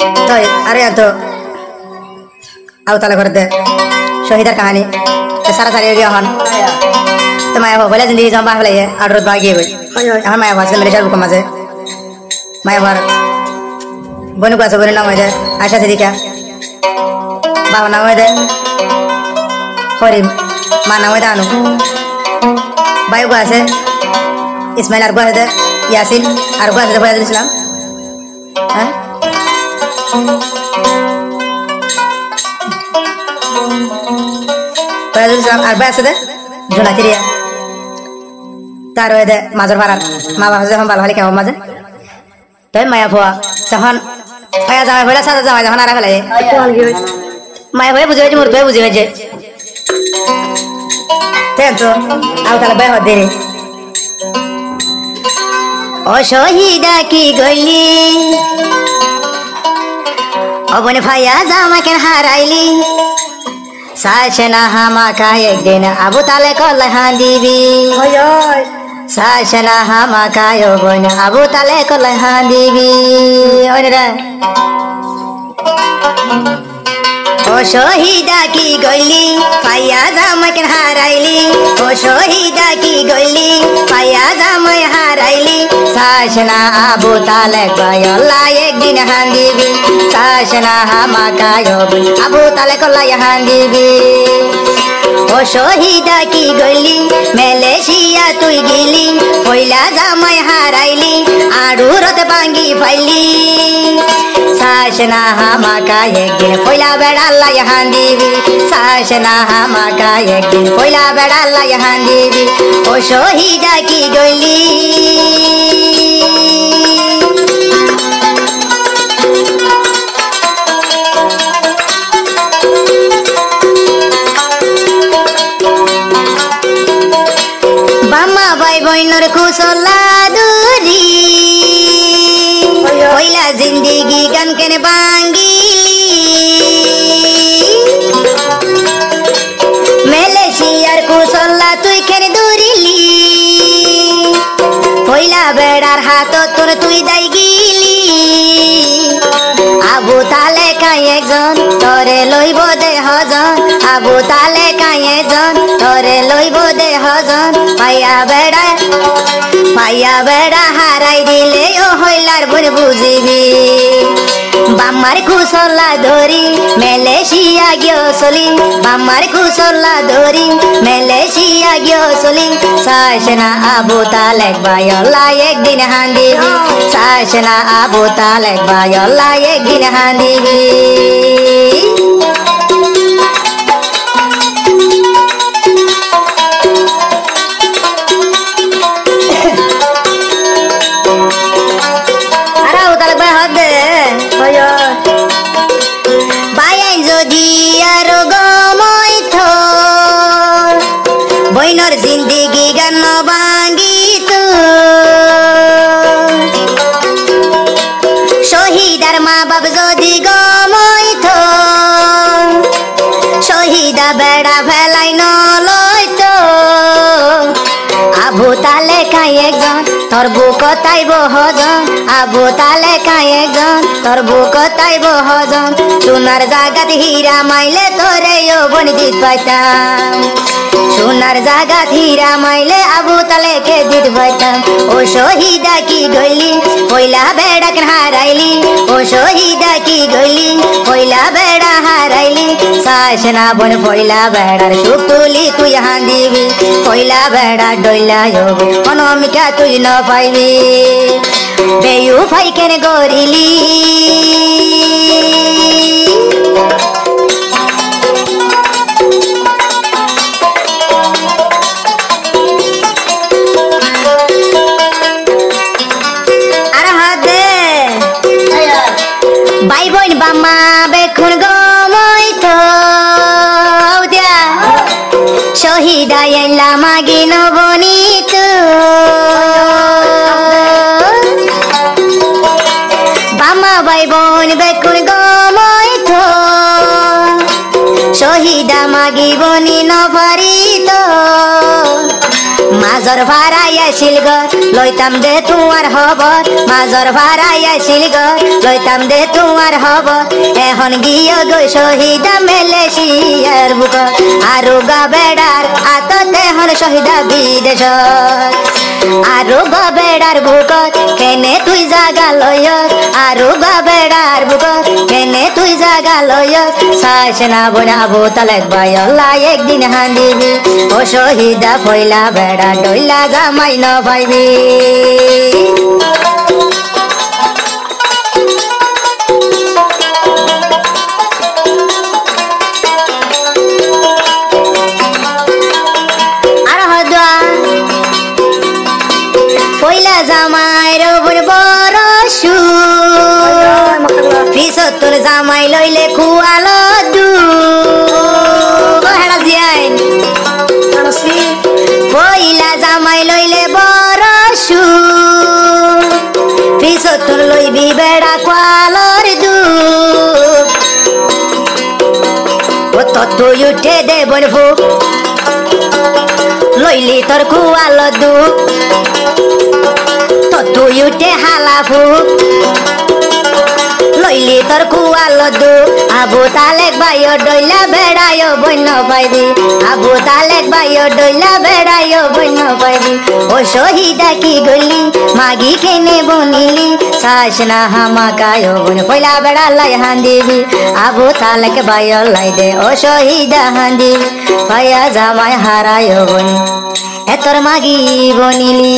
तो अरे तो आउ ताले कर दे शहीदर कहानी सारा सारी हो गया हन तो मैं वो बोले जिंदगी जमा भले है और रोज भागी हुई हम मैं वासे मेरे शहर को मजे मैं बार बोनु का सबने नाम है आशा से दिखा बाबा नाम है खोरी माँ नाम है अनु बायु को ऐसे इस्माइल अरबा है यासिन अरबा है फयाजुल इस्लाम हैं फयाजुल इस्लाम अरबा है जुना किरिया तारो है माजर फारार माँ बाप से हम बाल वाले क्या हो माजे तो माया फुआ सहन माया जामा भला सादा जामा जहन आरा भला ये माया भले बुझे जे मुर्तो बुझे जे तेंतो आउ ताले बाय हो दे ओ शहीदा की गली अबने फाया जामा के हाराइली साशना हमा का एक दिन अबू ताले को लहान दीबी साशना हमा का यो बन अबू ताले को लहान दीबी ओनरा ओ शहीदा की गली फाया जामा के हाराइली ओ शहीदा की गली फाया जामा हाराइली साशना अबू ताले को ला एक दिन हांदीबी साशना हमा का यो बन अबू ताले को ला हांदीबी ओ शहीदा की गली मलेशिया तुई गिली पहिला जामाय हाराइली आडू रत बांगी फैली साशना हमा का एक दिन पहिला बेड़ा ला हांदीबी साशना हमा का एक दिन पहिला बेड़ा ला हांदीबी ओ शहीदा की गली भाई बहनों खुशला दूरी पहिला जिंदगी गन के बांगीली मलेशियार खुशला तुई खेन दूरीली पहिला बेड़ार हाथ तोर तुई दाई गिली आबू ताले का एकजन तोरे लइब दे हजन आबू ताले का एकजन तोरे लइब दे हजन पाया बेड़ा हाराई दिले ओ हइलार बुन बुझिबी बामार खुसला धरी मलेशिया गयो चली बामार खुसला धरी मलेशिया गयो चली साशना आबू तालेक बायला एक दिन हांदीबी साशना आबू तालेक बायला एक दिन हांदीबी जिंदगी गन बांगी तू शहीदार माँ बाप जदि गमई थो शहीदा बेड़ा भेलाई न लई तो आबू ताले काई एकजन तोर बुक ताइब हजन आबू ताले काई एकजन तोर बुक ताइब हजन सोनार जागात हीरा माइले तोरे यो बन जीत पाइताम सोनार जागात हीरा माइले आबू ताले के जीत पाइताम ओ शहीदा की गली पहिला बेड़ा के हाराइली ओ शहीदा की गली पहिला बेड़ा हाराइली साशना बन पहिला बेड़ार सुख तुली तुई हांदीबी पहिला बेड़ा डोइला यो अनामिका तुई न पाइबी बेयु फाई केने गोरिली भाई बहन बामा बेखुन गमई थो दिया शहीदा एला मागी न बनी तू बामा भाई बहन बेखुन गमई थो শহীদা মাগি বনি নপারিত মাজর ভাড়াই আসিল গর লইতাম দে তোমার খবর মাজর ভাড়াই আসিল গর লইতাম দে তোমার খবর এখন গিয়ে গই শহীদা মেলেশিয়ার বুক আরো গা বেড়ার আতত এখন শহীদা বিদেশ আরো গা বেড়ার বুকত কেনে তুই জাগা লয় আরো গা বেড়ার বুকত কেনে তুই জাগা লয় চাইছ না বনাবো তালেক বাইলা একদিন হান্দিবি ও শহীদা ফইলা বেড়া ডইলা জামাই ন পাইবি পয়লা জামাই রবর বড় সু পিছত তোর জামাই লইলে খুয়ালো দু হেড়া জিয়াইন পয়লা জামাই লইলে বড় সু পিছত তোর লইবি বেড়া কোয়ালর দু ও তত উঠে দেবর ভুক লইলি তোর খুয়ালো দু তুই উঠে হালা ফুক লইলি তোর কুয়াল দু আবু তালেক বাইও ডইলা বেড়াইও বন্য পাইবি আবু তালেক বাইও ডইলা বেড়াইও বন্য পাইবি ও শহীদা কি গলি মাগি কেনে বনিলি চাইছ না হামাকায় বন পয়লা বেড়া লাই হান্দিবি আবু তালেক বাইও লাই দে ও শহীদা হান্দিবি পায়া জামাই হারাইও বন এতর মাগি বনিলি।